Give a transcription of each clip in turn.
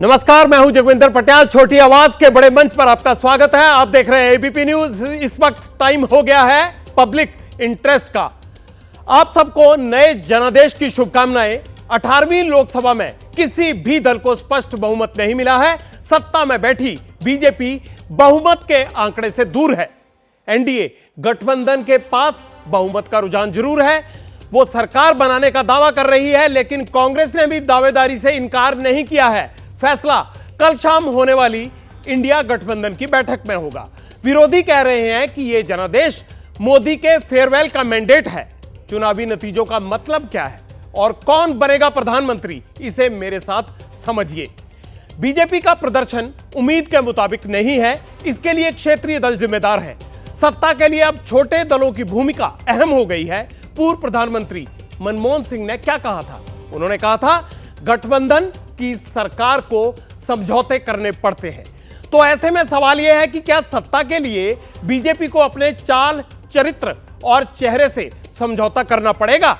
नमस्कार, मैं हूं जगविंदर पटियाल। छोटी आवाज के बड़े मंच पर आपका स्वागत है। आप देख रहे हैं एबीपी न्यूज। इस वक्त टाइम हो गया है पब्लिक इंटरेस्ट का। आप सबको नए जनादेश की शुभकामनाएं। 18वीं लोकसभा में किसी भी दल को स्पष्ट बहुमत नहीं मिला है। सत्ता में बैठी बीजेपी बहुमत के आंकड़े से दूर है। एनडीए गठबंधन के पास बहुमत का रुझान जरूर है। वो सरकार बनाने का दावा कर रही है, लेकिन कांग्रेस ने भी दावेदारी से इनकार नहीं किया है। फैसला कल शाम होने वाली इंडिया गठबंधन की बैठक में होगा। विरोधी कह रहे हैं कि यह जनादेश मोदी के फेयरवेल का मैंडेट है। चुनावी नतीजों का मतलब क्या है और कौन बनेगा प्रधानमंत्री, इसे मेरे साथ समझिए। बीजेपी का प्रदर्शन उम्मीद के मुताबिक नहीं है, इसके लिए क्षेत्रीय दल जिम्मेदार है। सत्ता के लिए अब छोटे दलों की भूमिका अहम हो गई है। पूर्व प्रधानमंत्री मनमोहन सिंह ने क्या कहा था? उन्होंने कहा था गठबंधन की सरकार को समझौते करने पड़ते हैं। तो ऐसे में सवाल यह है कि क्या सत्ता के लिए बीजेपी को अपने चाल, चरित्र और चेहरे से समझौता करना पड़ेगा?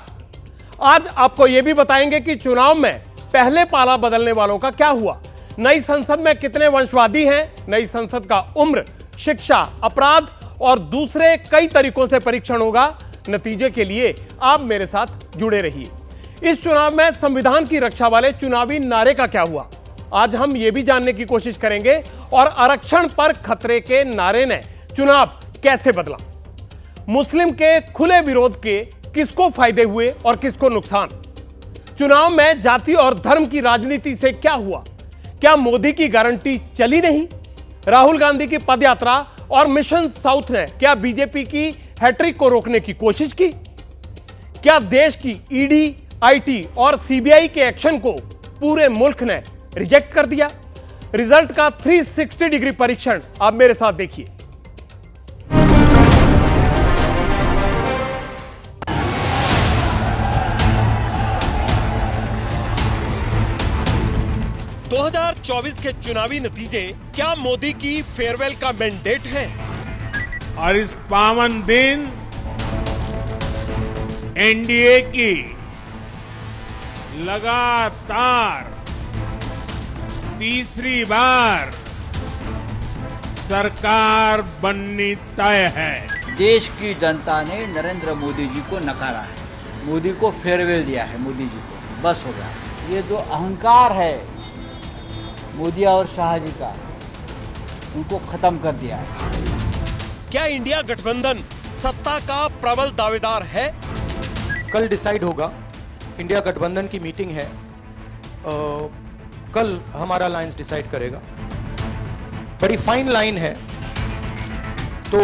आज आपको यह भी बताएंगे कि चुनाव में पहले पाला बदलने वालों का क्या हुआ, नई संसद में कितने वंशवादी हैं, नई संसद का उम्र, शिक्षा, अपराध और दूसरे कई तरीकों से परीक्षण होगा। नतीजे के लिए आप मेरे साथ जुड़े रहिए। इस चुनाव में संविधान की रक्षा वाले चुनावी नारे का क्या हुआ, आज हम यह भी जानने की कोशिश करेंगे। और आरक्षण पर खतरे के नारे ने चुनाव कैसे बदला, मुस्लिम के खुले विरोध के किसको फायदे हुए और किसको नुकसान, चुनाव में जाति और धर्म की राजनीति से क्या हुआ, क्या मोदी की गारंटी चली नहीं, राहुल गांधी की पदयात्रा और मिशन साउथ ने क्या बीजेपी की हैट्रिक को रोकने की कोशिश की, क्या देश की ईडी, आईटी और सीबीआई के एक्शन को पूरे मुल्क ने रिजेक्ट कर दिया। रिजल्ट का 360 डिग्री परीक्षण आप मेरे साथ देखिए। दो 2024 के चुनावी नतीजे क्या मोदी की फेयरवेल का मैंडेट है? और इस पावन दिन एनडीए की लगातार तीसरी बार सरकार बननी तय है। देश की जनता ने नरेंद्र मोदी जी को नकारा है, मोदी को फेयरवेल दिया है, मोदी जी को बस हो गया। ये जो अहंकार है मोदी और शाह जी का, उनको खत्म कर दिया है। क्या इंडिया गठबंधन सत्ता का प्रबल दावेदार है? कल डिसाइड होगा। इंडिया गठबंधन की मीटिंग है, कल हमारा अलायंस डिसाइड करेगा। बड़ी फाइन लाइन है, तो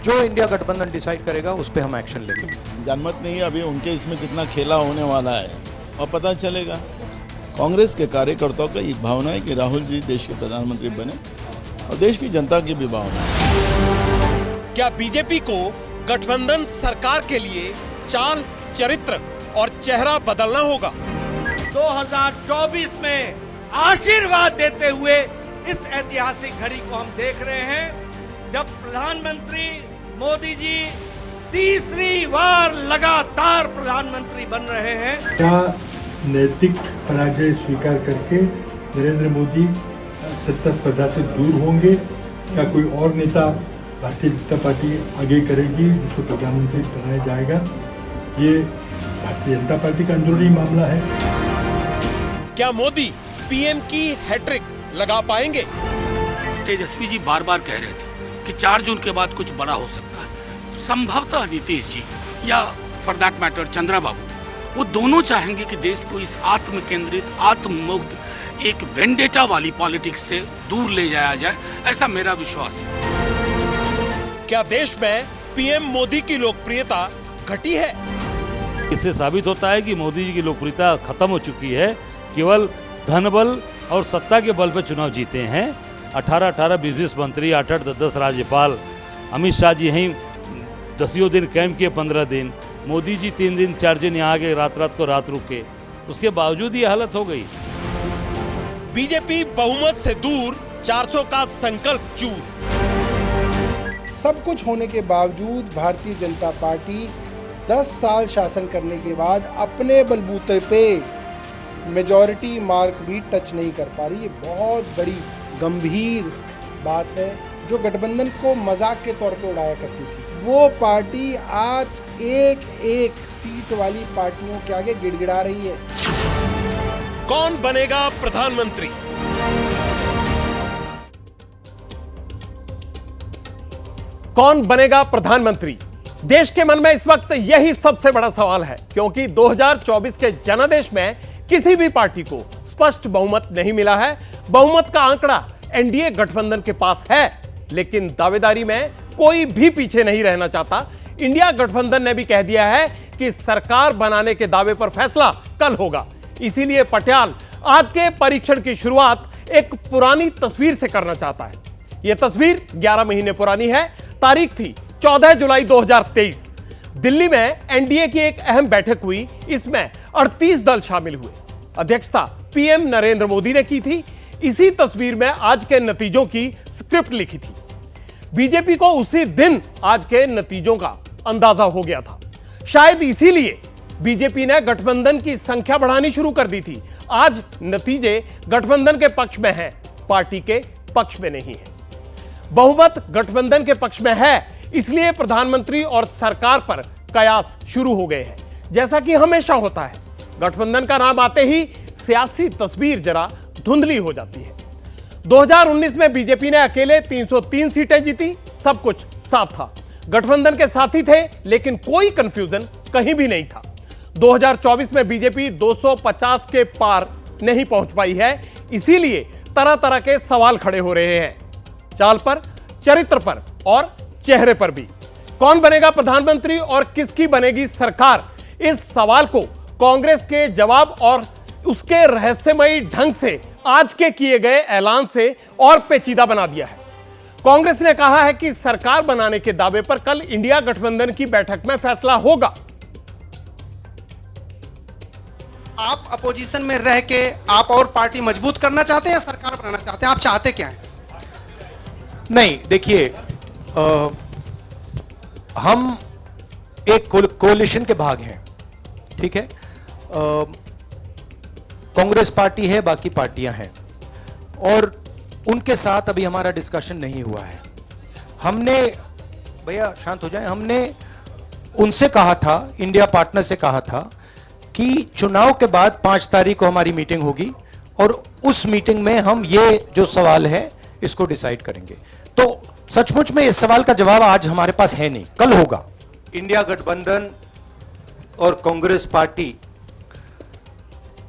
जो इंडिया गठबंधन डिसाइड करेगा उस पर हम एक्शन लेंगे। जनमत नहीं, अभी उनके इसमें कितना खेला होने वाला है और पता चलेगा। कांग्रेस के कार्यकर्ताओं का एक भावना है कि राहुल जी देश के प्रधानमंत्री बने और देश की जनता की भी भावना है। क्या बीजेपी को गठबंधन सरकार के लिए चाल, चरित्र और चेहरा बदलना होगा? 2024 में आशीर्वाद देते हुए इस ऐतिहासिक घड़ी को हम देख रहे हैं, जब प्रधानमंत्री मोदी जी तीसरी बार लगातार प्रधानमंत्री बन रहे हैं। क्या नैतिक पराजय स्वीकार करके नरेंद्र मोदी सत्ता स्पर्धा से दूर होंगे? क्या कोई और नेता भारतीय जनता पार्टी आगे करेगी जिसको प्रधानमंत्री बनाया जाएगा? ये भारतीय जनता पार्टी का अंदरूनी मामला है। क्या मोदी पीएम की हैट्रिक लगा पाएंगे? तेजस्वी जी बार बार कह रहे थे कि 4 जून के बाद कुछ बड़ा हो सकता है। संभवतः नीतीश जी या फॉर दैट मैटर चंद्रा बाबू, वो दोनों चाहेंगे कि देश को इस आत्म केंद्रित, आत्ममुक्त, एक वेंडेटा वाली पॉलिटिक्स से दूर ले जाया जाए, ऐसा मेरा विश्वास है। क्या देश में पीएम मोदी की लोकप्रियता घटी है? इससे साबित होता है कि मोदी जी की लोकप्रियता खत्म हो चुकी है। केवल धन बल और सत्ता के बल पर चुनाव जीते हैं। 18-18, 20-20 मंत्री, 8-8, 10-10 राज्यपाल, अमित शाह जी यहीं 10 दिन कैंप किए, 15 दिन, मोदी जी 3 दिन 4 दिन यहाँ आके रात को रात रुके, उसके बावजूद ये हालत हो गई। बीजेपी बहुमत से दूर, 400 का संकल्प चूर। सब कुछ होने के बावजूद भारतीय जनता पार्टी 10 साल शासन करने के बाद अपने बलबूते पे मेजॉरिटी मार्क भी टच नहीं कर पा रही। ये बहुत बड़ी गंभीर बात है जो गठबंधन को मजाक के तौर पे उड़ाया करती थी। वो पार्टी आज एक एक सीट वाली पार्टियों के आगे गिड़गिड़ा रही है। कौन बनेगा प्रधानमंत्री? कौन बनेगा प्रधानमंत्री? देश के मन में इस वक्त यही सबसे बड़ा सवाल है, क्योंकि 2024 के जनादेश में किसी भी पार्टी को स्पष्ट बहुमत नहीं मिला है। बहुमत का आंकड़ा एनडीए गठबंधन के पास है, लेकिन दावेदारी में कोई भी पीछे नहीं रहना चाहता। इंडिया गठबंधन ने भी कह दिया है कि सरकार बनाने के दावे पर फैसला कल होगा। इसीलिए पटियाल आज के परीक्षण की शुरुआत एक पुरानी तस्वीर से करना चाहता है। यह तस्वीर 11 महीने पुरानी है। तारीख थी 14 जुलाई 2023। दिल्ली में एनडीए की एक अहम बैठक हुई। इसमें 38 दल शामिल हुए। अध्यक्षता पीएम नरेंद्र मोदी ने की थी। इसी तस्वीर में आज के नतीजों की स्क्रिप्ट लिखी थी। बीजेपी को उसी दिन आज के नतीजों का अंदाजा हो गया था। शायद इसीलिए बीजेपी ने गठबंधन की संख्या बढ़ानी शुरू कर दी थी। आज नतीजे गठबंधन के पक्ष में हैं, पार्टी के पक्ष में नहीं है। बहुमत गठबंधन के पक्ष में है, इसलिए प्रधानमंत्री और सरकार पर कयास शुरू हो गए हैं। जैसा कि हमेशा होता है, गठबंधन का नाम आते ही सियासी तस्वीर जरा धुंधली हो जाती है। 2019 में बीजेपी ने अकेले 303 सीटें जीती। सब कुछ साफ था, गठबंधन के साथी थे, लेकिन कोई कंफ्यूजन कहीं भी नहीं था। 2024 में बीजेपी 250 के पार नहीं पहुंच पाई है। इसीलिए तरह तरह के सवाल खड़े हो रहे हैं, चाल पर, चरित्र पर और चेहरे पर भी। कौन बनेगा प्रधानमंत्री और किसकी बनेगी सरकार? इस सवाल को कांग्रेस के जवाब और उसके रहस्यमयी ढंग से आज के किए गए ऐलान से और पेचीदा बना दिया है। कांग्रेस ने कहा है कि सरकार बनाने के दावे पर कल इंडिया गठबंधन की बैठक में फैसला होगा। आप अपोजिशन में रह के आप और पार्टी मजबूत करना चाहते हैं या सरकार बनाना चाहते हैं? आप चाहते क्या हैं? नहीं, देखिए, हम एक कोalition के भाग हैं, ठीक है। कांग्रेस पार्टी है, बाकी पार्टियां हैं, और उनके साथ अभी हमारा डिस्कशन नहीं हुआ है। हमने, भैया शांत हो जाए, हमने उनसे कहा था, इंडिया पार्टनर से कहा था कि चुनाव के बाद 5 तारीख को हमारी मीटिंग होगी और उस मीटिंग में हम ये जो सवाल है इसको डिसाइड करेंगे। तो सचमुच में इस सवाल का जवाब आज हमारे पास है नहीं, कल होगा। इंडिया गठबंधन और कांग्रेस पार्टी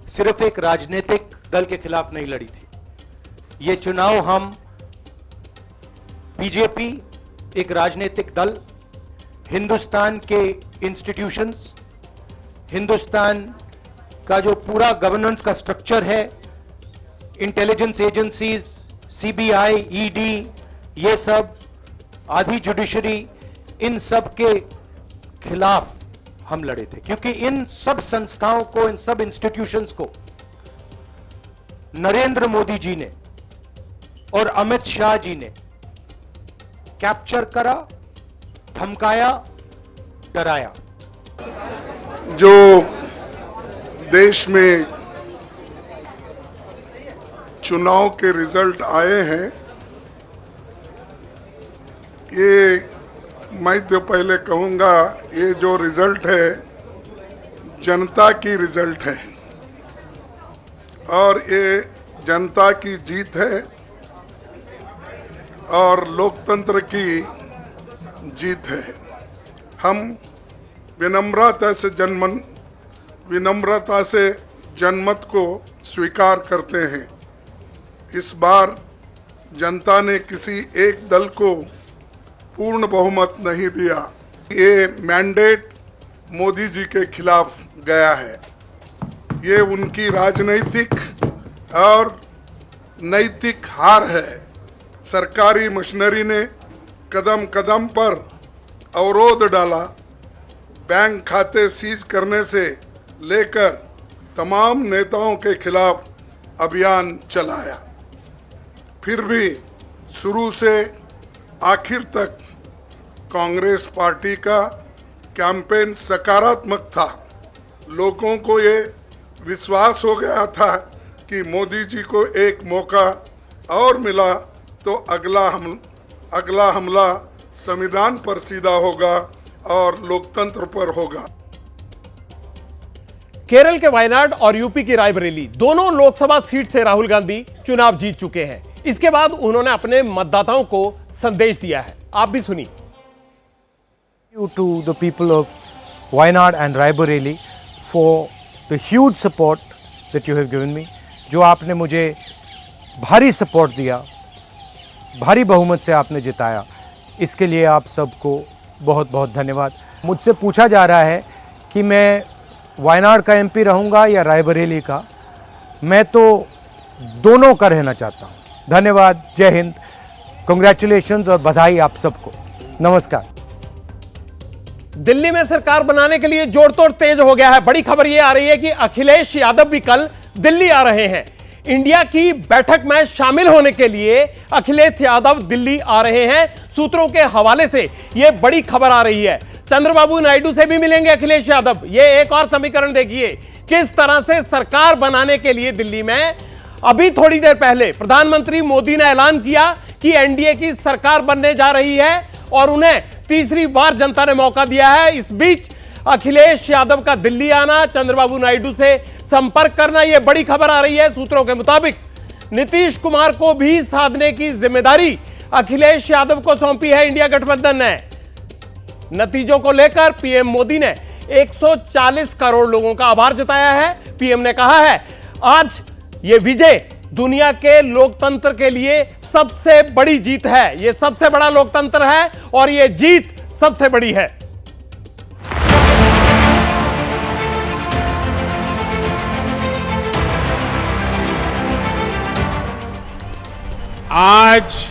सिर्फ एक राजनीतिक दल के खिलाफ नहीं लड़ी थी। ये चुनाव हम, बीजेपी एक राजनीतिक दल, हिंदुस्तान के इंस्टीट्यूशंस, हिंदुस्तान का जो पूरा गवर्नेंस का स्ट्रक्चर है, इंटेलिजेंस एजेंसीज, सीबीआई, ईडी, ये सब, आधी जुडिशरी, इन सब के खिलाफ हम लड़े थे, क्योंकि इन सब संस्थाओं को, इन सब इंस्टीट्यूशंस को नरेंद्र मोदी जी ने और अमित शाह जी ने कैप्चर करा, धमकाया, डराया। जो देश में चुनाव के रिजल्ट आए हैं, ये मैं तो पहले कहूँगा, ये जो रिजल्ट है जनता की रिजल्ट है और ये जनता की जीत है और लोकतंत्र की जीत है। हम विनम्रता से जनमत को स्वीकार करते हैं। इस बार जनता ने किसी एक दल को पूर्ण बहुमत नहीं दिया। ये मैंडेट मोदी जी के खिलाफ गया है। ये उनकी राजनीतिक और नैतिक हार है। सरकारी मशीनरी ने कदम कदम पर अवरोध डाला, बैंक खाते सीज करने से लेकर तमाम नेताओं के खिलाफ अभियान चलाया। फिर भी शुरू से आखिर तक कांग्रेस पार्टी का कैंपेन सकारात्मक था। लोगों को ये विश्वास हो गया था कि मोदी जी को एक मौका और मिला तो अगला हमला संविधान पर सीधा होगा और लोकतंत्र पर होगा। केरल के वायनाड और यूपी की रायबरेली दोनों लोकसभा सीट से राहुल गांधी चुनाव जीत चुके हैं। इसके बाद उन्होंने अपने मतदाताओं को संदेश दिया है, आप भी सुनिए। To the people of Wayanad and Raebareli for the huge support that you have given me, जो आपने मुझे भारी सपोर्ट दिया, भारी बहुमत से आपने जिताया, इसके लिए आप सबको बहुत बहुत धन्यवाद। मुझसे पूछा जा रहा है कि मैं वायनाड का एमपी रहूंगा या रायबरेली का। मैं तो दोनों का रहना चाहता हूं। धन्यवाद, जय हिंद, कांग्रेचुलेशंस और बधाई आप सबको। नमस्कार। दिल्ली में सरकार बनाने के लिए जोड़तोड़ तेज हो गया है। बड़ी खबर यह आ रही है कि अखिलेश यादव भी कल दिल्ली आ रहे हैं। इंडिया की बैठक में शामिल होने के लिए अखिलेश यादव दिल्ली आ रहे हैं। सूत्रों के हवाले से यह बड़ी खबर आ रही है। चंद्रबाबू नायडू से भी मिलेंगे अखिलेश यादव। यह एक और समीकरण देखिए किस तरह से सरकार बनाने के लिए दिल्ली में अभी थोड़ी देर पहले प्रधानमंत्री मोदी ने ऐलान किया कि एनडीए की सरकार बनने जा रही है और उन्हें तीसरी बार जनता ने मौका दिया है। इस बीच अखिलेश यादव का दिल्ली आना, चंद्रबाबू नायडू से संपर्क करना, यह बड़ी खबर आ रही है। सूत्रों के मुताबिक नीतीश कुमार को भी साधने की जिम्मेदारी अखिलेश यादव को सौंपी है इंडिया गठबंधन ने। नतीजों को लेकर पीएम मोदी ने 140 करोड़ लोगों का आभार जताया है। पीएम ने कहा है आज यह विजय दुनिया के लोकतंत्र के लिए सबसे बड़ी जीत है। यह सबसे बड़ा लोकतंत्र है और यह जीत सबसे बड़ी है। आज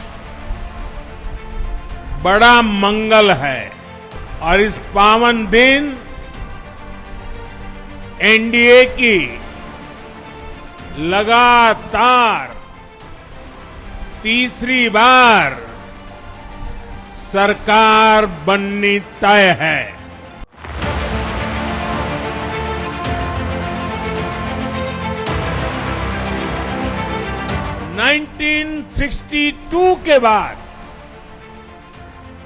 बड़ा मंगल है और इस पावन दिन एनडीए की लगातार तीसरी बार सरकार बननी तय है। नाइनटीन 1962 के बाद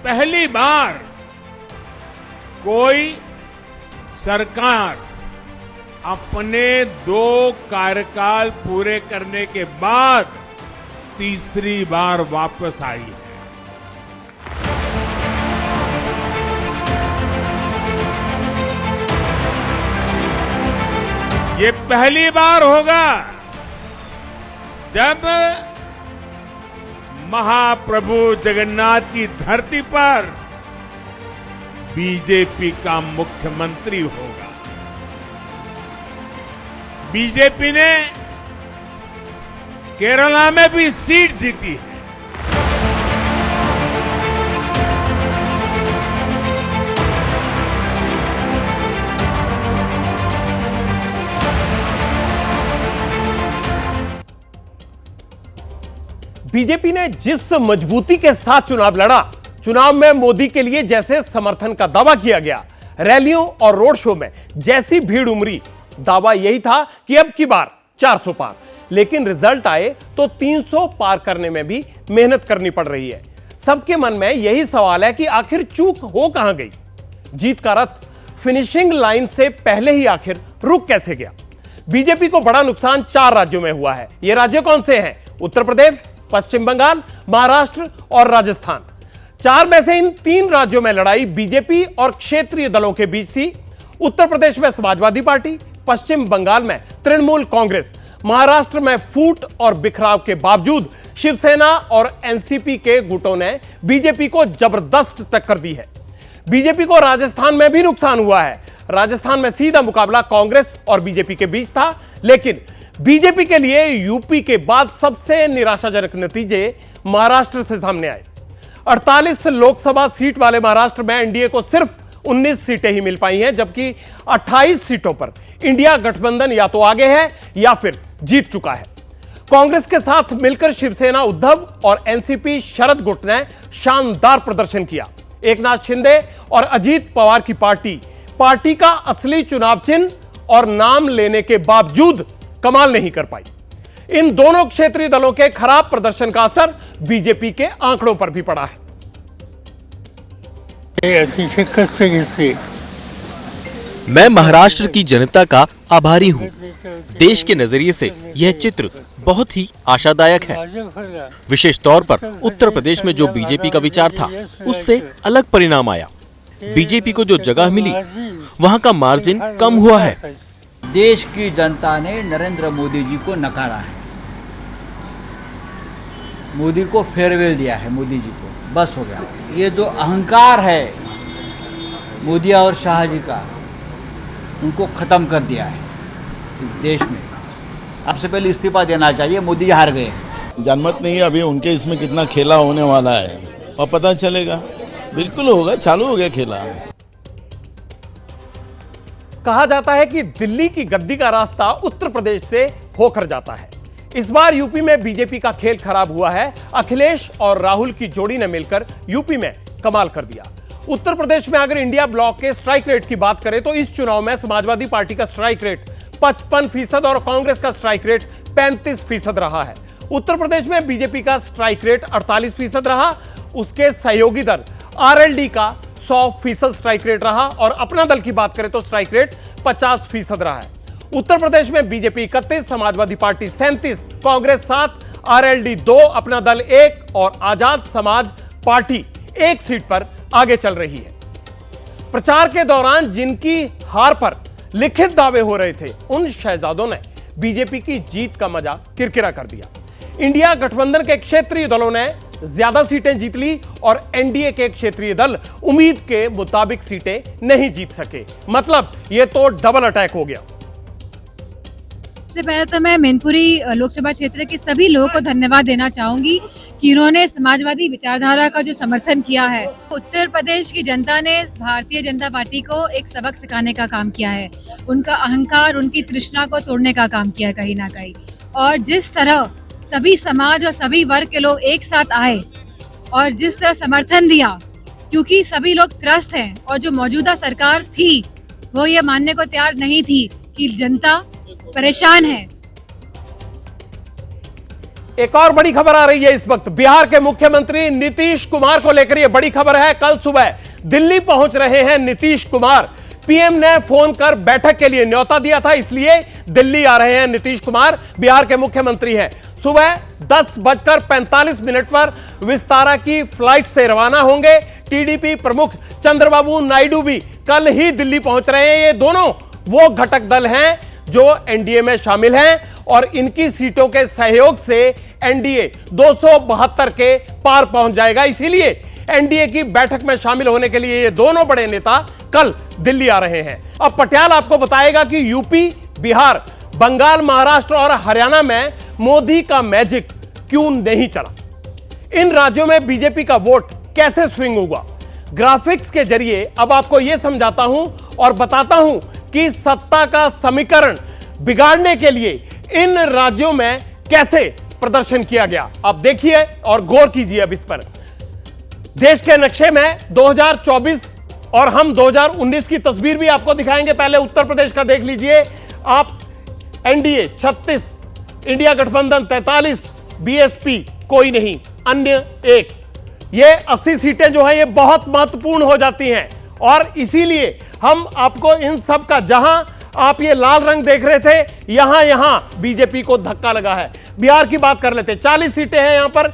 पहली बार कोई सरकार अपने 2 कार्यकाल पूरे करने के बाद तीसरी बार वापस आई है। ये पहली बार होगा जब महाप्रभु जगन्नाथ की धरती पर बीजेपी का मुख्यमंत्री होगा। बीजेपी ने केरला में भी सीट जीती है। बीजेपी ने जिस मजबूती के साथ चुनाव लड़ा, चुनाव में मोदी के लिए जैसे समर्थन का दावा किया गया, रैलियों और रोड शो में जैसी भीड़ उमड़ी, दावा यही था कि अब की बार 400 पार। लेकिन रिजल्ट आए तो 300 पार करने में भी मेहनत करनी पड़ रही है। सबके मन में यही सवाल है कि आखिर चूक हो कहां गई। जीत का रथ फिनिशिंग लाइन से पहले ही आखिर रुक कैसे गया। बीजेपी को बड़ा नुकसान 4 राज्यों में हुआ है। ये राज्य कौन से हैं? उत्तर प्रदेश, पश्चिम बंगाल, महाराष्ट्र और राजस्थान। 4 में से इन 3 राज्यों में लड़ाई बीजेपी और क्षेत्रीय दलों के बीच थी। उत्तर प्रदेश में समाजवादी पार्टी, पश्चिम बंगाल में तृणमूल कांग्रेस, महाराष्ट्र में फूट और बिखराव के बावजूद शिवसेना और एनसीपी के गुटों ने बीजेपी को जबरदस्त टक्कर दी है। बीजेपी को राजस्थान में भी नुकसान हुआ है। राजस्थान में सीधा मुकाबला कांग्रेस और बीजेपी के बीच था, लेकिन बीजेपी के लिए यूपी के बाद सबसे निराशाजनक नतीजे महाराष्ट्र से सामने आए। 48 लोकसभा सीट वाले महाराष्ट्र में एनडीए को सिर्फ 19 सीटें ही मिल पाई हैं, जबकि 28 सीटों पर इंडिया गठबंधन या तो आगे है या फिर जीत चुका है। कांग्रेस के साथ मिलकर शिवसेना उद्धव और एनसीपी शरद गुट ने शानदार प्रदर्शन किया। एकनाथ शिंदे और अजीत पवार की पार्टी का असली चुनाव चिन्ह और नाम लेने के बावजूद कमाल नहीं कर पाई। इन दोनों क्षेत्रीय दलों के खराब प्रदर्शन का असर बीजेपी के आंकड़ों पर भी पड़ा है। मैं महाराष्ट्र की जनता का आभारी हूँ। देश के नजरिए से यह चित्र बहुत ही आशादायक है। विशेष तौर पर उत्तर प्रदेश में जो बीजेपी का विचार था उससे अलग परिणाम आया। बीजेपी को जो जगह मिली वहाँ का मार्जिन कम हुआ है। देश की जनता ने नरेंद्र मोदी जी को नकारा है, मोदी को फेयरवेल दिया है, मोदी जी को बस हो गया। ये जो अहंकार है मोदी और शाह जी का, उनको ख़त्म कर दिया है इस देश में। अब से पहले इस्तीफा देना चाहिए, मोदी जी हार गए हैं। जनमत नहीं है अभी उनके इसमें कितना खेला होने वाला है और पता चलेगा। बिल्कुल होगा, चालू हो गया खेला। कहा जाता है कि दिल्ली की गद्दी का रास्ता उत्तर प्रदेश से होकर जाता है। इस बार यूपी में बीजेपी का खेल खराब हुआ है। अखिलेश और राहुल की जोड़ी ने मिलकर यूपी में कमाल कर दिया। उत्तर प्रदेश में अगर इंडिया ब्लॉक के स्ट्राइक रेट की बात करें तो इस चुनाव में समाजवादी पार्टी का स्ट्राइक रेट 55% और कांग्रेस का स्ट्राइक रेट 35% रहा है। उत्तर प्रदेश में बीजेपी का स्ट्राइक रेट 48% रहा। उसके सहयोगी दल आरएलडी का 100% स्ट्राइक रेट रहा और अपना दल की बात करें तो स्ट्राइक रेट 50% रहा है। उत्तर प्रदेश में BJP 31, Samajwadi party 37, Congress 7, RLD 2, अपना दल 1 और आजाद समाज पार्टी 1 सीट पर आगे चल रही है। प्रचार के दौरान जिनकी हार पर लिखित दावे हो रहे थे उन शहजादों ने बीजेपी की जीत का मजा किरकिरा कर दिया। इंडिया गठबंधन के क्षेत्रीय दलों ने ज्यादा सीटें जीत ली और एनडीए के क्षेत्रीय दल उम्मीद के मुताबिक सीटें नहीं जीत सके। मतलब यह तो डबल अटैक हो गया। सबसे पहले तो मैं मैनपुरी लोकसभा क्षेत्र के सभी लोगों को धन्यवाद देना चाहूंगी कि उन्होंने समाजवादी विचारधारा का जो समर्थन किया है। उत्तर प्रदेश की जनता ने भारतीय जनता पार्टी को एक सबक सिखाने का काम किया है। उनका अहंकार, उनकी तृष्णा को तोड़ने का काम किया है कहीं ना कहीं। और जिस तरह सभी समाज और सभी वर्ग के लोग एक साथ आए और जिस तरह समर्थन दिया, क्योंकि सभी लोग त्रस्त हैं और जो मौजूदा सरकार थी वो ये मानने को तैयार नहीं थी कि जनता परेशान है। एक और बड़ी खबर आ रही है इस वक्त। बिहार के मुख्यमंत्री नीतीश कुमार को लेकर यह बड़ी खबर है। कल सुबह दिल्ली पहुंच रहे हैं नीतीश कुमार। पीएम ने फोन कर बैठक के लिए न्योता दिया था, इसलिए दिल्ली आ रहे हैं नीतीश कुमार। बिहार के मुख्यमंत्री हैं। सुबह 10:45 पर विस्तारा की फ्लाइट से रवाना होंगे। टीडीपी प्रमुख चंद्रबाबू नायडू भी कल ही दिल्ली पहुंच रहे हैं। ये दोनों वो घटक दल हैं जो एनडीए में शामिल हैं और इनकी सीटों के सहयोग से एनडीए 272 के पार पहुंच जाएगा। इसीलिए एनडीए की बैठक में शामिल होने के लिए ये दोनों बड़े नेता कल दिल्ली आ रहे हैं। अब पटियाल आपको बताएगा कि यूपी, बिहार, बंगाल, महाराष्ट्र और हरियाणा में मोदी का मैजिक क्यों नहीं चला। इन राज्यों में बीजेपी का वोट कैसे स्विंग होगा। ग्राफिक्स के जरिए अब आपको यह समझाता हूं और बताता हूं कि सत्ता का समीकरण बिगाड़ने के लिए इन राज्यों में कैसे प्रदर्शन किया गया। अब देखिए और गौर कीजिए अब इस पर। देश के नक्शे में 2024 और हम 2019 की तस्वीर भी आपको दिखाएंगे। पहले उत्तर प्रदेश का देख लीजिए आप। एनडीए 36, इंडिया गठबंधन 43, बीएसपी कोई नहीं, अन्य 1। ये 80 सीटें जो है ये बहुत महत्वपूर्ण हो जाती हैं और इसीलिए हम आपको इन सब का, जहां आप ये लाल रंग देख रहे थे, यहां बीजेपी को धक्का लगा है। बिहार की बात कर लेते, 40 सीटें हैं यहां पर।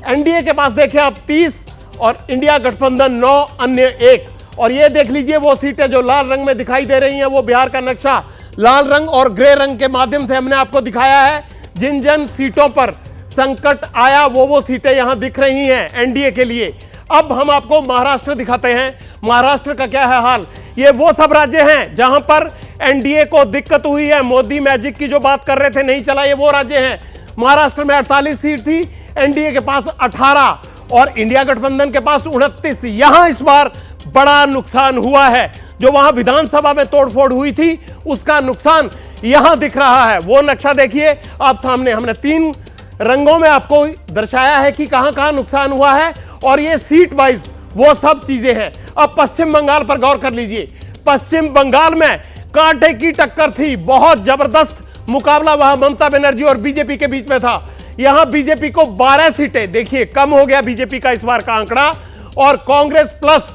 एनडीए के पास देखिए आप 30 और इंडिया गठबंधन 9, अन्य 1। और ये देख लीजिए वो सीटें जो लाल रंग में दिखाई दे रही हैं, वो बिहार का नक्शा लाल रंग और ग्रे रंग के माध्यम से हमने आपको दिखाया है। जिन जिन सीटों पर संकट आया वो सीटें यहां दिख रही हैं एनडीए के लिए। अब हम आपको महाराष्ट्र दिखाते हैं। महाराष्ट्र का क्या है हाल। ये वो सब राज्य हैं जहां पर एनडीए को दिक्कत हुई है। मोदी मैजिक की जो बात कर रहे थे नहीं चला, ये वो राज्य हैं। महाराष्ट्र में 48 सीट थी, एनडीए के पास 18 और इंडिया गठबंधन के पास 29। यहां इस बार बड़ा नुकसान हुआ है। जो वहां विधानसभा में तोड़फोड़ हुई थी उसका नुकसान यहां दिख रहा है। वो नक्शा देखिए आप सामने। हमने 3 रंगों में आपको दर्शाया है कि कहां कहां नुकसान हुआ है और ये सीट वाइज वो सब चीजें हैं। अब पश्चिम बंगाल पर गौर कर लीजिए। पश्चिम बंगाल में कांटे की टक्कर थी, बहुत जबरदस्त मुकाबला वहां ममता बनर्जी और बीजेपी के बीच में था। यहां बीजेपी को 12 सीटें, देखिए कम हो गया बीजेपी का इस बार का आंकड़ा, और कांग्रेस प्लस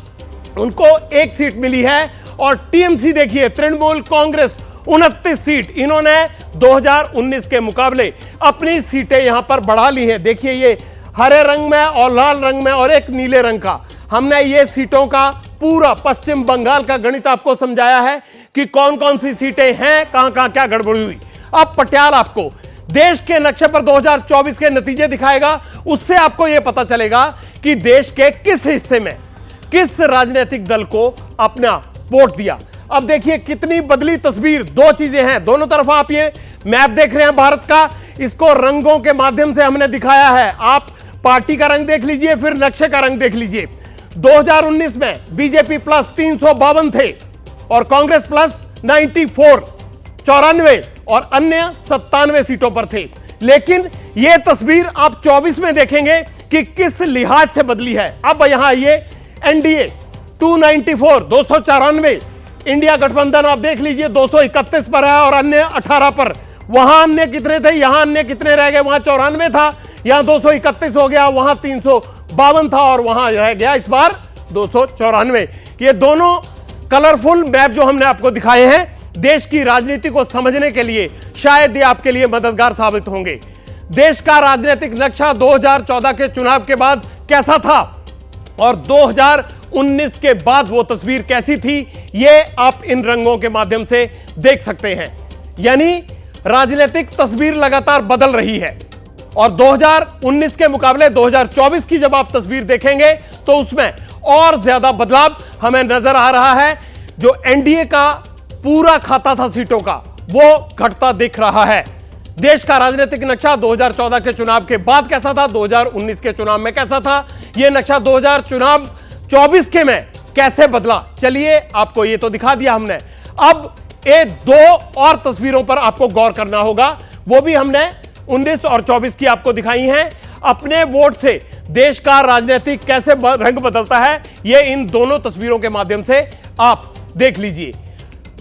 उनको 1 सीट मिली है। और टीएमसी देखिए, तृणमूल कांग्रेस 29 सीट, इन्होंने 2019 के मुकाबले अपनी सीटें यहां पर बढ़ा ली हैं। देखिए ये हरे रंग में और लाल रंग में और एक नीले रंग का, हमने ये सीटों का पूरा पश्चिम बंगाल का गणित आपको समझाया है कि कौन कौन सी सीटें हैं, कहां कहां क्या गड़बड़ी हुई। अब पटियाला आपको देश के नक्शे पर 2024 के नतीजे दिखाएगा, उससे आपको यह पता चलेगा कि देश के किस हिस्से में किस राजनीतिक दल को अपना वोट दिया। अब देखिए कितनी बदली तस्वीर, 2 चीजें हैं दोनों तरफ। आप ये मैप देख रहे हैं भारत का, इसको रंगों के माध्यम से हमने दिखाया है। आप पार्टी का रंग देख लीजिए, फिर नक्शे का रंग देख लीजिए। 2019 में बीजेपी प्लस 352 थे और कांग्रेस प्लस 94 और अन्य 97 सीटों पर थे। लेकिन यह तस्वीर आप 24 में देखेंगे कि किस लिहाज से बदली है। अब यहां ये एनडीए 294 294, इंडिया गठबंधन आप देख लीजिए 231 पर है और अन्य 18 पर। वहां अन्य कितने थे, यहां अन्य कितने रह गए, वहां 94 था, यहां 231 हो गया, वहां 352 था और वहां रह गया इस बार 294। ये दोनों कलरफुल मैप जो हमने आपको दिखाए हैं देश की राजनीति को समझने के लिए शायद ये आपके लिए मददगार साबित होंगे। देश का राजनीतिक नक्शा 2014 के चुनाव के बाद कैसा था और 2019 के बाद वो तस्वीर कैसी थी, ये आप इन रंगों के माध्यम से देख सकते हैं। यानी राजनीतिक तस्वीर लगातार बदल रही है और 2019 के मुकाबले 2024 की जब आप तस्वीर देखेंगे तो उसमें और ज्यादा बदलाव हमें नजर आ रहा है। जो एनडीए का पूरा खाता था सीटों का, वो घटता दिख रहा है। देश का राजनीतिक नक्शा 2014 के चुनाव के बाद कैसा था, 2019 के चुनाव में कैसा था, यह नक्शा 2024 के में कैसे बदला, चलिए आपको ये तो दिखा दिया हमने। अब ये 2 और तस्वीरों पर आपको गौर करना होगा, वो भी हमने 19 और 24 की आपको दिखाई हैं। अपने वोट से देश का राजनीतिक कैसे रंग बदलता है, ये इन दोनों तस्वीरों के माध्यम से आप देख लीजिए।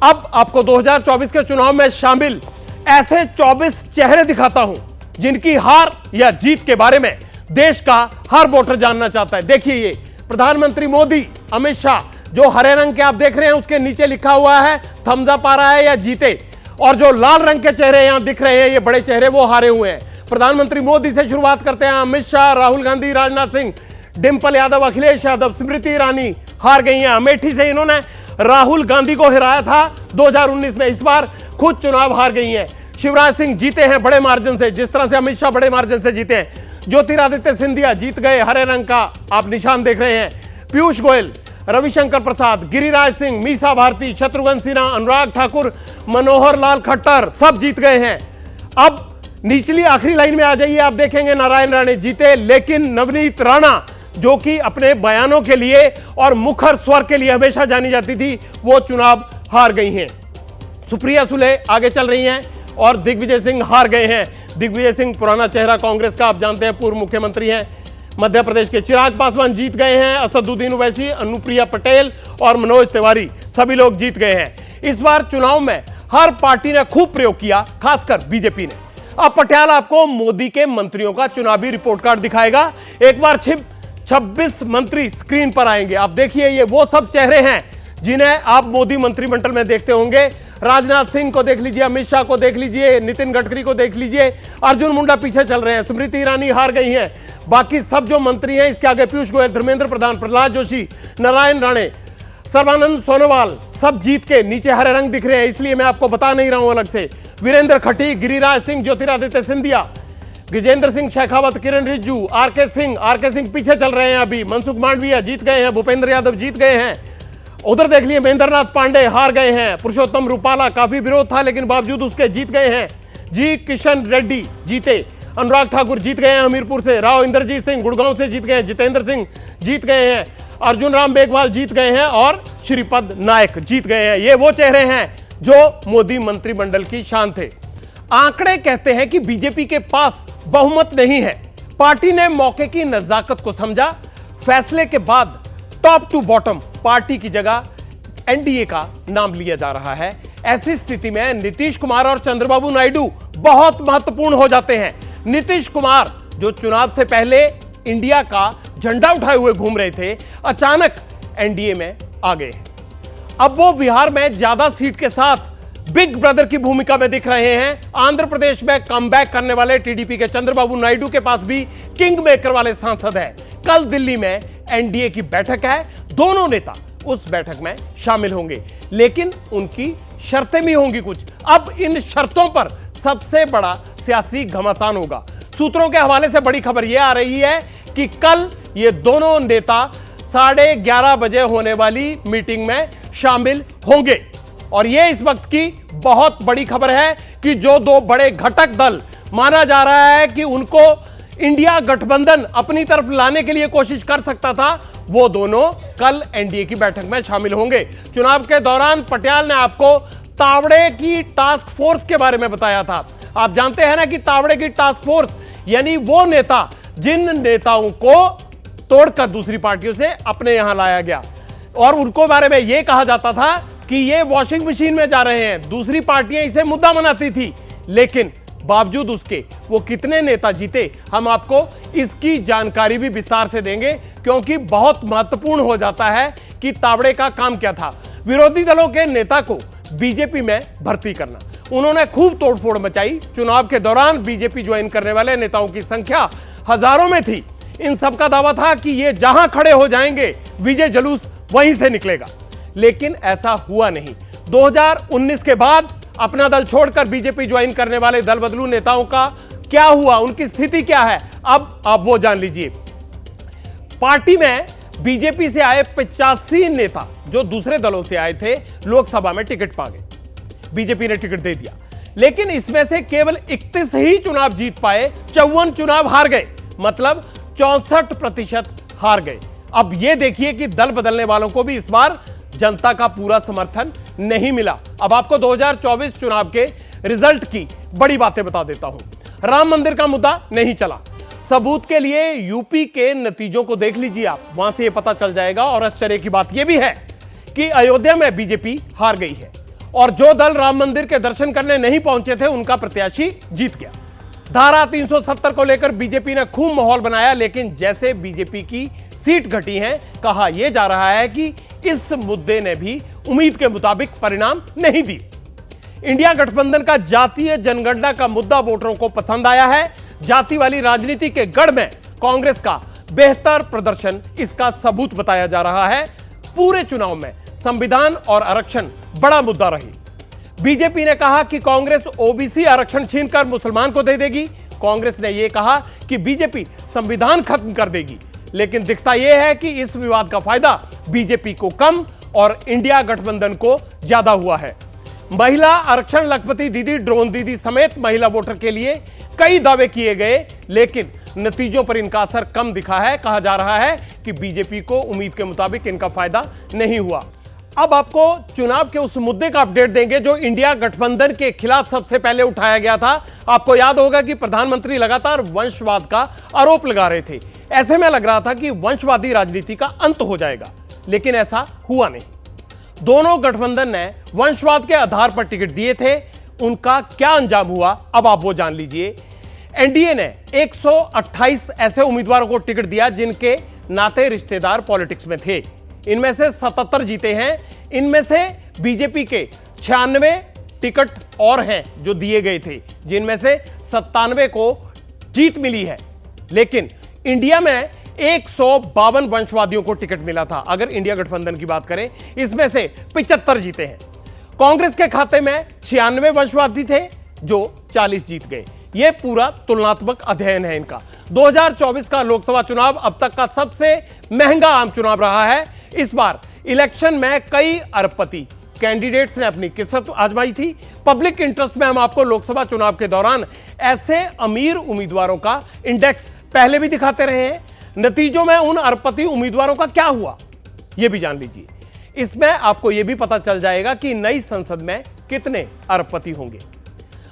अब आपको 2024 के चुनाव में शामिल ऐसे 24 चेहरे दिखाता हूं जिनकी हार या जीत के बारे में देश का हर वोटर जानना चाहता है। देखिए ये प्रधानमंत्री मोदी, अमित शाह, जो हरे रंग के आप देख रहे हैं उसके नीचे लिखा हुआ है थम्स अप आ रहा है या जीते, और जो लाल रंग के चेहरे यहां दिख रहे हैं ये बड़े चेहरे, वो हारे हुए हैं। प्रधानमंत्री मोदी से शुरुआत करते हैं, अमित शाह, राहुल गांधी, राजनाथ सिंह, डिंपल यादव, अखिलेश यादव, स्मृति ईरानी हार गई हैं। अमेठी से इन्होंने राहुल गांधी को हराया था 2019 में, इस बार खुद चुनाव हार गई हैं। शिवराज सिंह जीते हैं बड़े मार्जिन से, जिस तरह से अमित शाह बड़े मार्जिन से जीते हैं। ज्योतिरादित्य सिंधिया जीत गए, हरे रंग का आप निशान देख रहे हैं। पीयूष गोयल, रविशंकर प्रसाद, गिरिराज सिंह, मीसा भारती, शत्रुघ्न सिन्हा, अनुराग ठाकुर, मनोहर लाल खट्टर सब जीत गए हैं। अब निचली आखिरी लाइन में आ जाइए, आप देखेंगे नारायण राणे जीते, लेकिन नवनीत राणा जो कि अपने बयानों के लिए और मुखर स्वर के लिए हमेशा जानी जाती थी, वो चुनाव हार गई हैं। सुप्रिया सुले आगे चल रही हैं और दिग्विजय सिंह हार गए हैं। दिग्विजय सिंह पुराना चेहरा कांग्रेस का, आप जानते हैं, पूर्व मुख्यमंत्री हैं। मध्य प्रदेश के चिराग पासवान जीत गए हैं, असदुद्दीन ओवैसी, अनुप्रिया पटेल और मनोज तिवारी सभी लोग जीत गए हैं। इस बार चुनाव में हर पार्टी ने खूब प्रयोग किया, खासकर बीजेपी ने। अब पटियाला आपको मोदी के मंत्रियों का चुनावी रिपोर्ट कार्ड दिखाएगा। एक बार 26 मंत्री स्क्रीन पर आएंगे। आप देखिए ये वो सब चेहरे हैं जिन्हें आप मोदी मंत्रिमंडल में देखते होंगे। राजनाथ सिंह को देख लीजिए, अमित शाह को देख लीजिए, नितिन गडकरी को देख लीजिए, अर्जुन मुंडा पीछे चल रहे हैं, स्मृति ईरानी हार गई हैं। बाकी सब जो मंत्री हैं इसके आगे पीयूष गोयल, धर्मेंद्र प्रधान, प्रहलाद जोशी, नारायण राणे, सर्बानंद सोनोवाल सब जीत के नीचे हरे रंग दिख रहे हैं, इसलिए मैं आपको बता नहीं रहा हूं अलग से। वीरेंद्र खट्टी, गिरिराज सिंह, ज्योतिरादित्य सिंधिया, गजेंद्र सिंह शेखावत, किरण रिजिजू, आरके सिंह पीछे चल रहे हैं अभी, मनसुख मांडविया जीत गए हैं, भूपेंद्र यादव जीत गए हैं। उधर देख लिए महेंद्रनाथ पांडे हार गए हैं, पुरुषोत्तम रूपाला काफी विरोध था लेकिन बावजूद उसके जीत गए हैं। जी किशन रेड्डी जीते, अनुराग ठाकुर जीत गए हैं हमीरपुर से, राव इंद्रजीत सिंह गुड़गांव से जीत गए, जितेंद्र सिंह जीत गए हैं, अर्जुन राम मेघवाल जीत गए हैं और श्रीपद नायक जीत गए हैं। ये वो चेहरे हैं जो मोदी मंत्रिमंडल की शान थे। आंकड़े कहते हैं कि बीजेपी के पास बहुमत नहीं है। पार्टी ने मौके की नजाकत को समझा, फैसले के बाद टॉप टू बॉटम पार्टी की जगह एनडीए का नाम लिया जा रहा है। ऐसी स्थिति में नीतीश कुमार और चंद्रबाबू नायडू बहुत महत्वपूर्ण हो जाते हैं। नीतीश कुमार जो चुनाव से पहले इंडिया का झंडा उठाए हुए घूम रहे थे, अचानक एनडीए में आ गए हैं। अब वो बिहार में ज्यादा सीट के साथ बिग ब्रदर की भूमिका में दिख रहे हैं। आंध्र प्रदेश में कमबैक करने वाले टीडीपी के चंद्रबाबू नायडू के पास भी किंग मेकर वाले सांसद हैं। कल दिल्ली में एनडीए की बैठक है, दोनों नेता उस बैठक में शामिल होंगे, लेकिन उनकी शर्तें भी होंगी कुछ। अब इन शर्तों पर सबसे बड़ा सियासी घमासान होगा। सूत्रों के हवाले से बड़ी खबर यह आ रही है कि कल ये दोनों नेता 11:30 बजे होने वाली मीटिंग में शामिल होंगे। और यह इस वक्त की बहुत बड़ी खबर है कि जो दो बड़े घटक दल माना जा रहा है कि उनको इंडिया गठबंधन अपनी तरफ लाने के लिए कोशिश कर सकता था, वो दोनों कल एनडीए की बैठक में शामिल होंगे। चुनाव के दौरान पटियाल ने आपको तावड़े की टास्क फोर्स के बारे में बताया था। आप जानते हैं ना कि तावड़े की टास्क फोर्स यानी वो नेता जिन नेताओं को तोड़कर दूसरी पार्टियों से अपने यहां लाया गया, और उनको बारे में यह कहा जाता था कि ये वॉशिंग मशीन में जा रहे हैं। दूसरी पार्टियां इसे मुद्दा बनाती थी, लेकिन बावजूद उसके वो कितने नेता जीते, हम आपको इसकी जानकारी भी विस्तार से देंगे, क्योंकि बहुत महत्वपूर्ण हो जाता है कि तावड़े का काम क्या था। विरोधी दलों के नेता को बीजेपी में भर्ती करना, उन्होंने खूब तोड़फोड़ मचाई। चुनाव के दौरान बीजेपी ज्वाइन करने वाले नेताओं की संख्या हजारों में थी। इन सबका दावा था कि ये जहां खड़े हो जाएंगे विजय जुलूस वहीं से निकलेगा, लेकिन ऐसा हुआ नहीं। 2019 के बाद अपना दल छोड़कर बीजेपी ज्वाइन करने वाले दल बदलू नेताओं का क्या हुआ, उनकी स्थिति क्या है, अब आप वो जान लीजिए। पार्टी में बीजेपी से आए 85 नेता जो दूसरे दलों से आए थे, लोकसभा में टिकट पा गए, बीजेपी ने टिकट दे दिया। लेकिन इसमें से केवल 31 ही चुनाव जीत पाए, 54 चुनाव हार गए, मतलब 64% हार गए। अब यह देखिए कि दल बदलने वालों को भी इस बार जनता का पूरा समर्थन नहीं मिला। अब आपको 2024 चुनाव के रिजल्ट की बड़ी बातें बता देता हूं। राम मंदिर का मुद्दा नहीं चला। सबूत के लिए यूपी के नतीजों को देख लीजिए आप, वहां से यह पता चल जाएगा। और आश्चर्य की बात यह भी है कि अयोध्या में बीजेपी हार गई है, और जो दल राम मंदिर के दर्शन करने नहीं पहुंचे थे उनका प्रत्याशी जीत गया। धारा 370 को लेकर बीजेपी ने खूब माहौल बनाया, लेकिन जैसे बीजेपी की सीट घटी है, कहा यह जा रहा है कि इस मुद्दे ने भी उम्मीद के मुताबिक परिणाम नहीं दी। इंडिया गठबंधन का जातीय जनगणना का मुद्दा वोटरों को पसंद आया है। जाति वाली राजनीति के गढ़ में कांग्रेस का बेहतर प्रदर्शन इसका सबूत बताया जा रहा है। पूरे चुनाव में संविधान और आरक्षण बड़ा मुद्दा रही। बीजेपी ने कहा कि कांग्रेस ओबीसी आरक्षण छीनकर मुसलमान को दे देगी। कांग्रेस ने यह कहा कि बीजेपी संविधान खत्म कर देगी, लेकिन दिखता यह है कि इस विवाद का फायदा बीजेपी को कम और इंडिया गठबंधन को ज्यादा हुआ है। महिला आरक्षण, लखपति दीदी, ड्रोन दीदी समेत महिला वोटर के लिए कई दावे किए गए, लेकिन नतीजों पर इनका असर कम दिखा है। कहा जा रहा है कि बीजेपी को उम्मीद के मुताबिक इनका फायदा नहीं हुआ। अब आपको चुनाव के उस मुद्दे का अपडेट देंगे जो इंडिया गठबंधन के खिलाफ सबसे पहले उठाया गया था। आपको याद होगा कि प्रधानमंत्री लगातार वंशवाद का आरोप लगा रहे थे। ऐसे में लग रहा था कि वंशवादी राजनीति का अंत हो जाएगा, लेकिन ऐसा हुआ नहीं। दोनों गठबंधन ने वंशवाद के आधार पर टिकट दिए थे, उनका क्या अंजाम हुआ अब आप वो जान लीजिए। एनडीए ने 128 ऐसे उम्मीदवारों को टिकट दिया जिनके नाते रिश्तेदार पॉलिटिक्स में थे। इनमें से 77 जीते हैं। इनमें से बीजेपी के 96 टिकट और हैं जो दिए गए थे, जिनमें से 97 को जीत मिली है। लेकिन इंडिया में 152 वंशवादियों को टिकट मिला था। अगर इंडिया गठबंधन की बात करें, इसमें से 75 जीते हैं। कांग्रेस के खाते में 96 वंशवादी थे जो 40 जीत गए। यह पूरा तुलनात्मक अध्ययन है इनका। 2024 का लोकसभा चुनाव अब तक का सबसे महंगा आम चुनाव रहा है। इस बार इलेक्शन में कई अरबपति कैंडिडेट्स ने अपनी किस्मत आजमाई थी। पब्लिक इंटरेस्ट में हम आपको लोकसभा चुनाव के दौरान ऐसे अमीर उम्मीदवारों का इंडेक्स पहले भी दिखाते रहे हैं। नतीजों में उन अरबपति उम्मीदवारों का क्या हुआ, यह भी जान लीजिए। इसमें आपको यह भी पता चल जाएगा कि नई संसद में कितने अरबपति होंगे।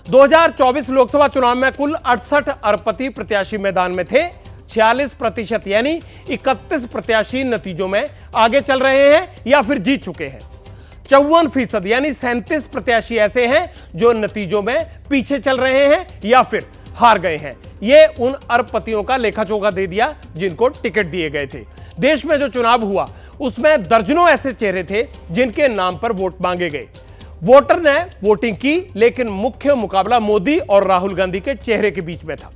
2024 लोकसभा चुनाव में कुल 68 अरबपति प्रत्याशी मैदान में थे। 46% यानी 31 प्रत्याशी नतीजों में आगे चल रहे हैं या फिर जीत चुके हैं। 54% यानी 37 प्रत्याशी ऐसे हैं जो नतीजों में पीछे चल रहे हैं या फिर हार गए हैं। ये उन अरबपतियों का लेखा जोखा दे दिया जिनको टिकट दिए गए थे। देश में जो चुनाव हुआ उसमें दर्जनों ऐसे चेहरे थे जिनके नाम पर वोट मांगे गए। वोटर ने वोटिंग की, लेकिन मुख्य मुकाबला मोदी और राहुल गांधी के चेहरे के बीच में था।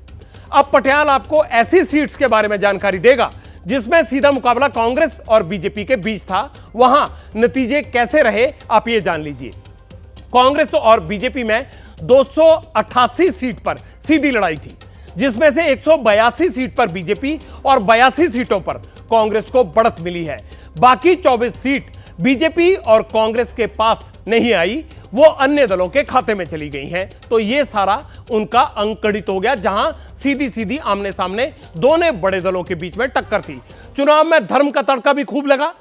अब पटियाल आपको ऐसी सीट्स के बारे में जानकारी देगा जिसमें सीधा मुकाबला कांग्रेस और बीजेपी के बीच था। वहां नतीजे कैसे रहे आप ये जान लीजिए। कांग्रेस और बीजेपी में 288 सीट पर सीधी लड़ाई थी, जिसमें से 182 सीट पर बीजेपी और 82 सीटों पर कांग्रेस को बढ़त मिली है। बाकी 24 सीट बीजेपी और कांग्रेस के पास नहीं आई, वो अन्य दलों के खाते में चली गई हैं। तो ये सारा उनका अंकगणित हो गया, जहां सीधी सीधी आमने सामने दोनों बड़े दलों के बीच में टक्कर थी। चुनाव में धर्म का तड़का भी खूब लगा।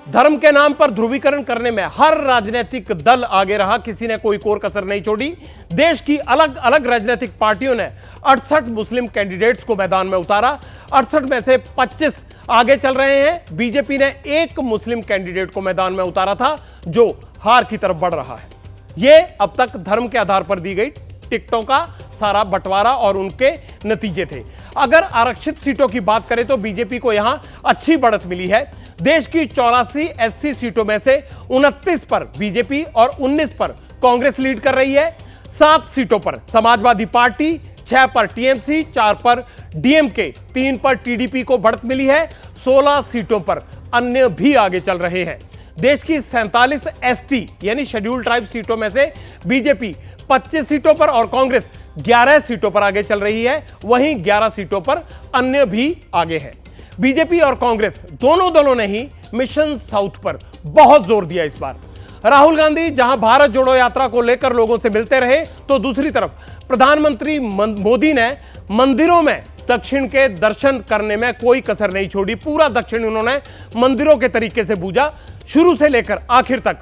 धर्म के नाम पर ध्रुवीकरण करने में हर राजनीतिक दल आगे रहा, किसी ने कोई कोर कसर नहीं छोड़ी। देश की अलग अलग राजनीतिक पार्टियों ने 68 मुस्लिम कैंडिडेट्स को मैदान में उतारा। 68 में से 25 आगे चल रहे हैं। बीजेपी ने एक मुस्लिम कैंडिडेट को मैदान में उतारा था जो हार की तरफ बढ़ रहा है। यह अब तक धर्म के आधार पर दी गई टिकटों का सारा बंटवारा और उनके नतीजे थे। अगर आरक्षित सीटों की बात करें तो बीजेपी को यहां अच्छी बढ़त मिली है। देश की 84 एससी सीटों में से 29 पर बीजेपी और 19 पर कांग्रेस लीड कर रही है। 7 सीटों पर समाजवादी पार्टी, 6 पर टीएमसी, 4 पर डीएमके, 3 पर टीडीपी को बढ़त मिली है। 16 सीटों पर अन्य भी आगे चल रहे हैं। देश की 47 एसटी यानी शेड्यूल्ड ट्राइब सीटों में से बीजेपी 25 सीटों पर और कांग्रेस 11 सीटों पर आगे चल रही है। वहीं 11 सीटों पर अन्य भी आगे हैं। बीजेपी और कांग्रेस दोनों दलों ने ही मिशन साउथ पर बहुत जोर दिया इस बार। राहुल गांधी जहां भारत जोड़ो यात्रा को लेकर लोगों से मिलते रहे, तो दूसरी तरफ प्रधानमंत्री मोदी ने मंदिरों में दक्षिण के दर्शन करने में कोई कसर नहीं छोड़ी। पूरा दक्षिण उन्होंने मंदिरों के तरीके से पूजा, शुरू से लेकर आखिर तक।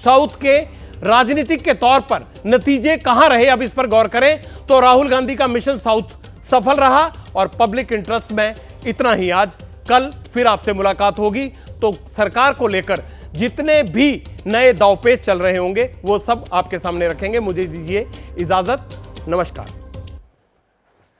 साउथ के राजनीतिक के तौर पर नतीजे कहां रहे, अब इस पर गौर करें तो राहुल गांधी का मिशन साउथ सफल रहा और पब्लिक इंटरेस्ट में इतना ही। आज कल फिर आपसे मुलाकात होगी तो सरकार को लेकर जितने भी नए दांवपेच चल रहे होंगे वो सब आपके सामने रखेंगे। मुझे दीजिए इजाजत, नमस्कार।